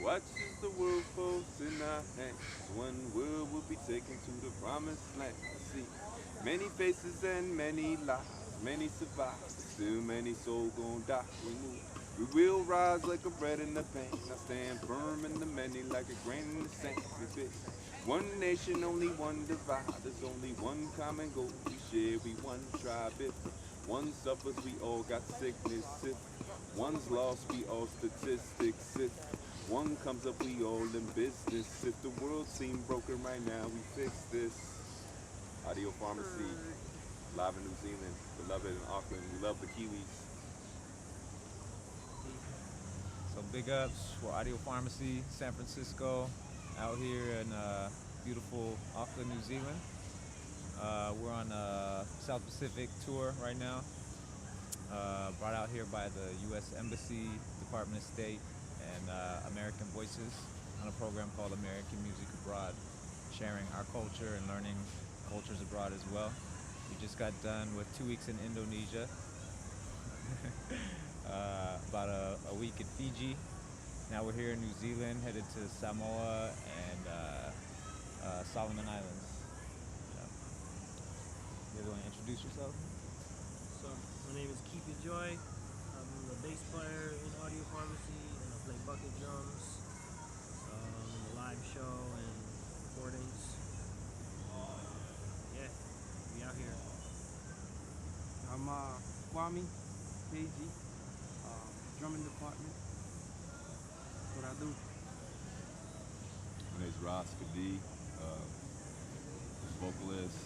Watches the world falls in our hands. One world will be taken to the promised land. See, many faces and many lies. Many survive, but still many souls gon' die. We will rise like a bread in the pan. I stand firm in the many like a grain in the sand. One nation, only one divide. There's only one common goal. We share, we one tribe. If one suffers, we all got sickness. If one's lost, we all statistics. If one comes up, we all in business. If the world seemed broken right now, we fix this. Audiopharmacy, live in New Zealand, beloved in Auckland. We love the Kiwis. So big ups for Audiopharmacy, San Francisco, out here in beautiful Auckland, New Zealand. We're on a South Pacific tour right now, brought out here by the U.S. Embassy, Department of State, and American Voices on a program called American Music Abroad, sharing our culture and learning cultures abroad as well. We just got done with 2 weeks in Indonesia, about a week in Fiji. Now we're here in New Zealand, headed to Samoa and Solomon Islands. You guys want to introduce yourself? So, my name is Keep It Joy. I'm the bass player in Audiopharmacy, and I play bucket drums in the live show and recordings. Yeah, we out here. I'm Kwame, KG, drumming department. That's what I do. My name's Ross Kadee, vocalist,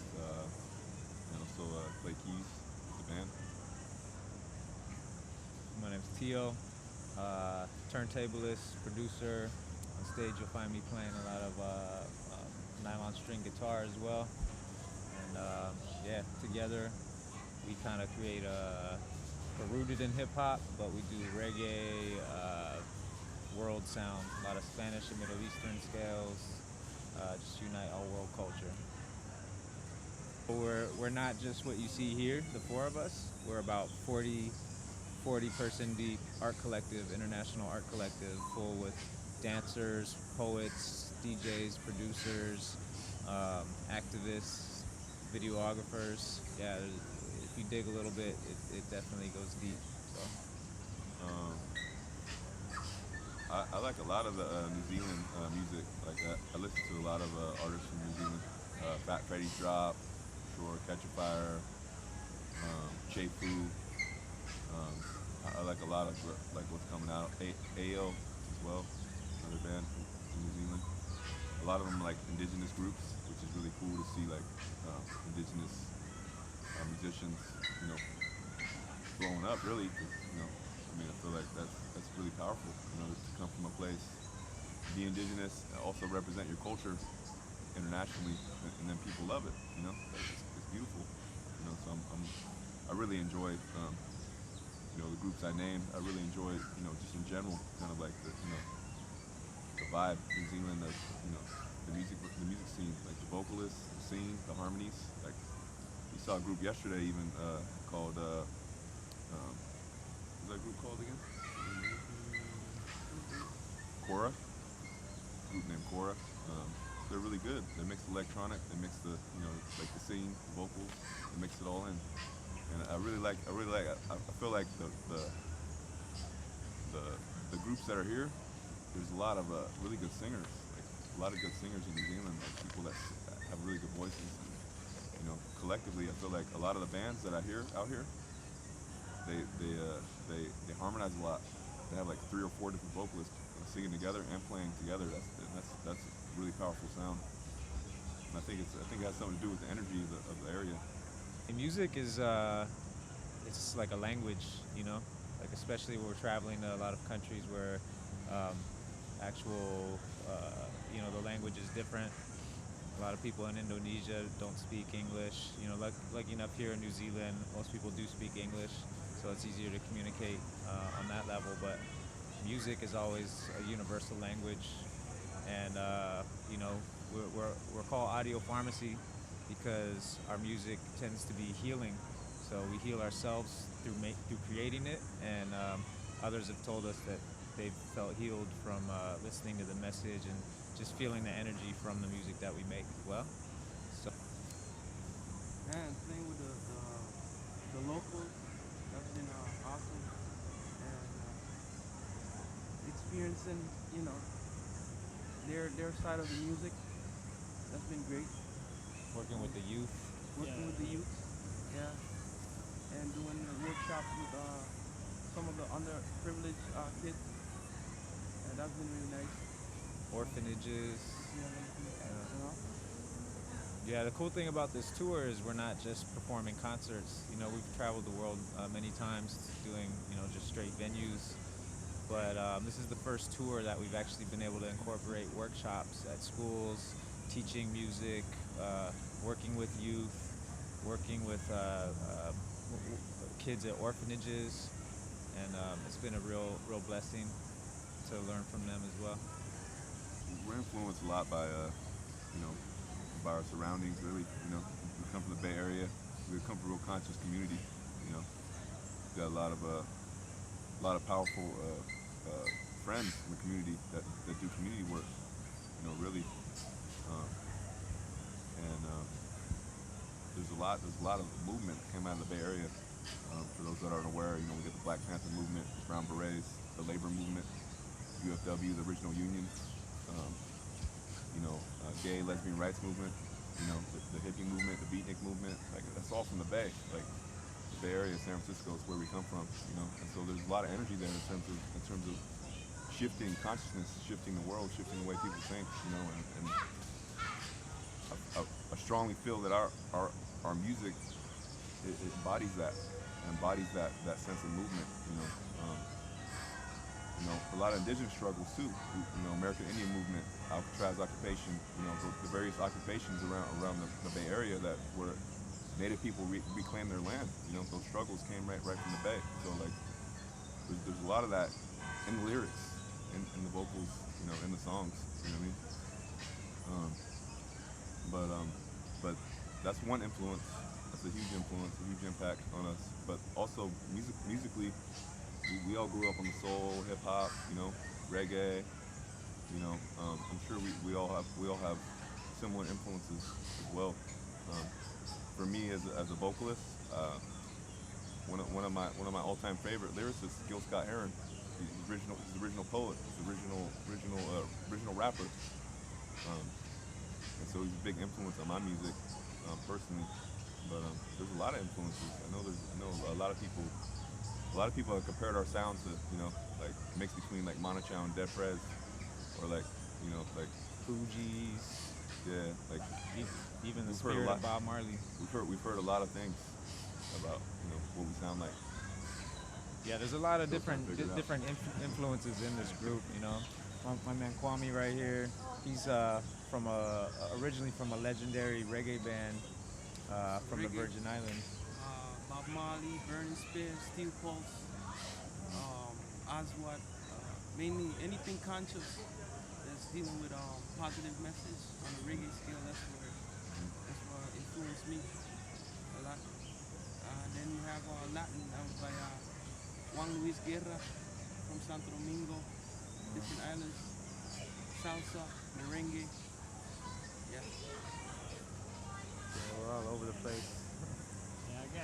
and also play keys with the band. My name's Tio, turntablist, producer. On stage you'll find me playing a lot of nylon string guitar as well. And yeah, together we kind of create we're rooted in hip hop, but we do reggae, world sound, a lot of Spanish and Middle Eastern scales, just unite all world culture. We're not just what you see here, the four of us. We're about 40 person deep art collective, international art collective, full with dancers, poets, DJs, producers, activists, videographers. Yeah, if you dig a little bit, it definitely goes deep. So. I like a lot of the New Zealand music. Like I listen to a lot of artists from New Zealand. Fat Freddy's Drop, sure, Catch a Fire, Che Fu. I like a lot of like what's coming out. AO as well, another band from New Zealand. A lot of them like indigenous groups, which is really cool to see like indigenous musicians, blowing up really. I mean, I feel like that's really powerful, to come from a place, be indigenous, also represent your culture internationally, and then people love it. It's beautiful. So I really enjoy, the groups I named. I really enjoy, just in general, kind of like the vibe, New Zealand, the music scene, like the vocalists, the scene, the harmonies. Like we saw a group yesterday even called. What's that group called again? Cora. Group named Cora. They're really good. They mix electronic. They mix the like the scene, the vocals. They mix it all in. And I feel like the groups that are here, there's a lot of really good singers. Like a lot of good singers in New Zealand. Like people that have really good voices. And collectively, I feel like a lot of the bands that I hear out here, they harmonize a lot. They have like 3 or 4 different vocalists singing together and playing together. That's a really powerful sound. And I think it has something to do with the energy of the area. Music is it's like a language, like especially when we're traveling to a lot of countries where actual the language is different. A lot of people in Indonesia don't speak English. Lucky enough here in New Zealand, most people do speak English, so it's easier to communicate on that level. But music is always a universal language, and we're called Audiopharmacy because our music tends to be healing. So we heal ourselves through creating it, and others have told us that they've felt healed from listening to the message and just feeling the energy from the music that we make as well. So And playing with the locals, that's been awesome. And experiencing, you know, their side of the music, that's been great. working with the youth. Working with the youth, yeah, and doing workshops with some of the underprivileged kids, and that's been really nice. Orphanages. You know? Yeah, the cool thing about this tour is we're not just performing concerts. You know, we've traveled the world many times doing, you know, just straight venues. But this is the first tour that we've actually been able to incorporate workshops at schools, teaching music, working with youth, working with kids at orphanages, and it's been a real blessing to learn from them as well. We're influenced a lot by, you know, by our surroundings. Really, you know, we come from the Bay Area. We come from a real conscious community. You know, we've got a lot of powerful friends in the community that do community work. You know, really, and there's a lot of movement that came out of the Bay Area. For those that aren't aware, you know, we get the Black Panther movement, the Brown Berets, the labor movement, UFW, the original union, you know, gay, lesbian rights movement, you know, the hippie movement, the beatnik movement, like that's all from the Bay. Like the Bay Area, San Francisco is where we come from, you know, and so there's a lot of energy there in terms of shifting consciousness, shifting the world, shifting the way people think, you know, and I strongly feel that our music it embodies that sense of movement, you know. You know, a lot of indigenous struggles too. You know, American Indian movement, Alcatraz occupation. You know, the various occupations around the Bay Area that where Native people reclaimed their land. You know, those struggles came right from the Bay. So like, there's a lot of that in the lyrics, in the vocals, you know, in the songs. You know what I mean? But that's one influence. That's a huge influence, a huge impact on us. But also musically. We all grew up on the soul, hip hop, you know, reggae. You know, I'm sure we all have similar influences as well. For me as a vocalist, one of my all-time favorite lyricists, Gil Scott-Heron. He's the original poet. He's the original rapper. And so he's a big influence on my music, personally. But there's a lot of influences. I know a lot of people. A lot of people have compared our sounds to, you know, like mix between like Mona Chao and Dead Prez, or like, you know, like Fugees. Yeah, like even the spirit of Bob Marley. We've heard a lot of things about, you know, what we sound like. Yeah, there's a lot of different influences in this group. You know, my man Kwame right here. He's originally from a legendary reggae band from the Virgin Islands. Bob Marley, Burning Spear, Steel Pulse, Oswald, mainly anything conscious that's dealing with positive message on a reggae scale. That's what influenced me a lot. Then you have Latin by Juan Luis Guerra from Santo Domingo, different islands, salsa, merengue. Yeah, we're all over the place. I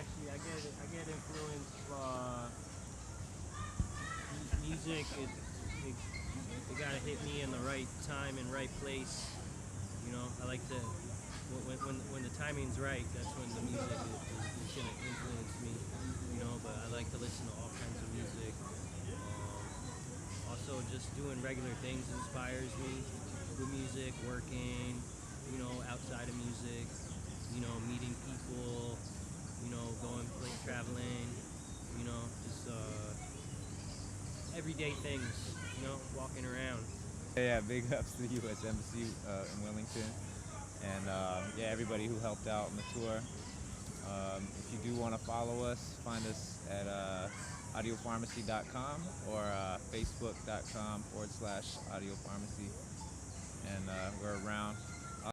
get influence music. It gotta hit me in the right time and right place. You know, I like to when the timing's right. That's when the music is gonna influence me. You know, but I like to listen to all kinds of music. Also, just doing regular things inspires me. Good music, working. You know, outside of music. You know, meeting people. You know, going traveling, you know, just everyday things, you know, walking around. Yeah, big ups to the U.S. Embassy in Wellington, and yeah, everybody who helped out on the tour. If you do want to follow us, find us at audiopharmacy.com or facebook.com/audiopharmacy, and we're around.